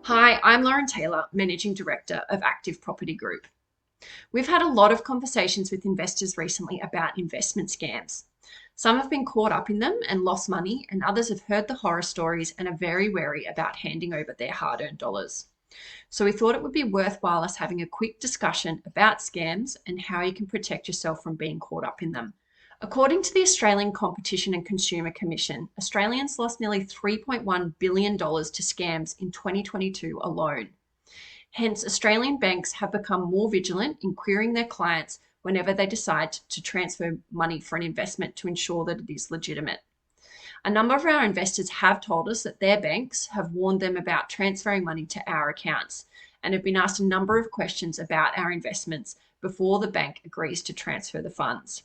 Hi, I'm Lauren Taylor, Managing Director of Active Property Group. We've had a lot of conversations with investors recently about investment scams. Some have been caught up in them and lost money, and others have heard the horror stories and are very wary about handing over their hard-earned dollars. So we thought it would be worthwhile us having a quick discussion about scams and how you can protect yourself from being caught up in them. According to the Australian Competition and Consumer Commission, Australians lost nearly $3.1 billion to scams in 2022 alone. Hence, Australian banks have become more vigilant in querying their clients whenever they decide to transfer money for an investment to ensure that it is legitimate. A number of our investors have told us that their banks have warned them about transferring money to our accounts and have been asked a number of questions about our investments before the bank agrees to transfer the funds.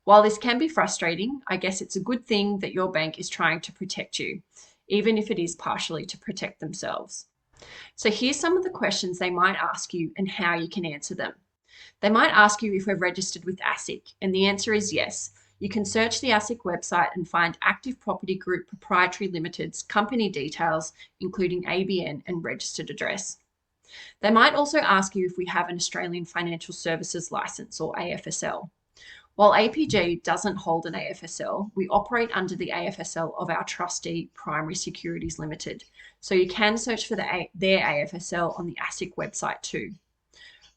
While this can be frustrating, I guess it's a good thing that your bank is trying to protect you, even if it is partially to protect themselves. So here's some of the questions they might ask you and how you can answer them. They might ask you if we're registered with ASIC, and the answer is yes. You can search the ASIC website and find Active Property Group Proprietary Limited's company details, including ABN and registered address. They might also ask you if we have an Australian Financial Services Licence or AFSL. While APG doesn't hold an AFSL, we operate under the AFSL of our trustee, Primary Securities Limited. So you can search for their AFSL on the ASIC website too.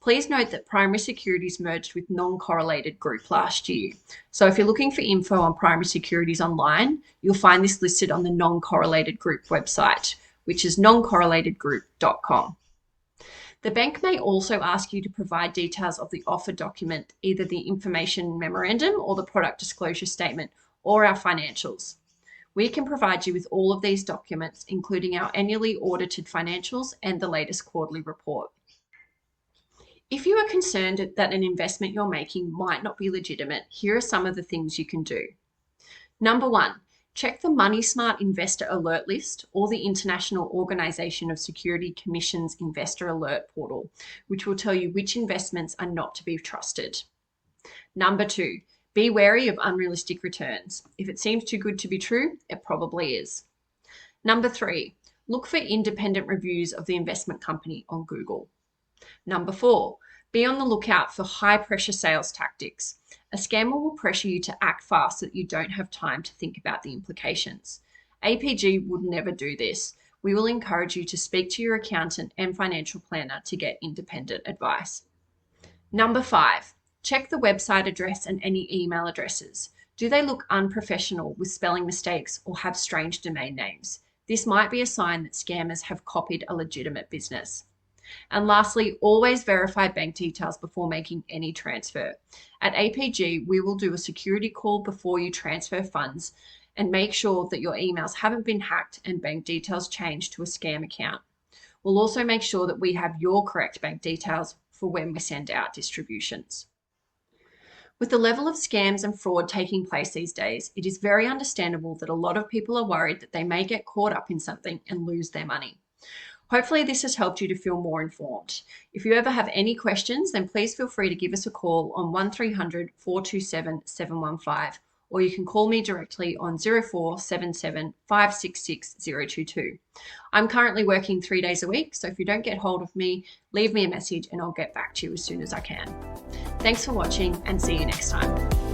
Please note that Primary Securities merged with Non-Correlated Group last year. So if you're looking for info on Primary Securities online, you'll find this listed on the Non-Correlated Group website, which is noncorrelatedgroup.com. The bank may also ask you to provide details of the offer document, either the information memorandum or the product disclosure statement, or our financials. We can provide you with all of these documents, including our annually audited financials and the latest quarterly report. If you are concerned that an investment you're making might not be legitimate, here are some of the things you can do. Number one, check the Money Smart Investor Alert List or the International Organization of Security Commission's Investor Alert portal, which will tell you which investments are not to be trusted. Number two, be wary of unrealistic returns. If it seems too good to be true, it probably is. Number three, look for independent reviews of the investment company on Google. Number four, be on the lookout for high-pressure sales tactics. A scammer will pressure you to act fast so that you don't have time to think about the implications. APG would never do this. We will encourage you to speak to your accountant and financial planner to get independent advice. Number five, check the website address and any email addresses. Do they look unprofessional with spelling mistakes or have strange domain names? This might be a sign that scammers have copied a legitimate business. And lastly, always verify bank details before making any transfer. At APG, we will do a security call before you transfer funds and make sure that your emails haven't been hacked and bank details changed to a scam account. We'll also make sure that we have your correct bank details for when we send out distributions. With the level of scams and fraud taking place these days, it is very understandable that a lot of people are worried that they may get caught up in something and lose their money. Hopefully this has helped you to feel more informed. If you ever have any questions, then please feel free to give us a call on 1300 427 715, or you can call me directly on 0477 566 022. I'm currently working 3 days a week, so if you don't get hold of me, leave me a message and I'll get back to you as soon as I can. Thanks for watching and see you next time.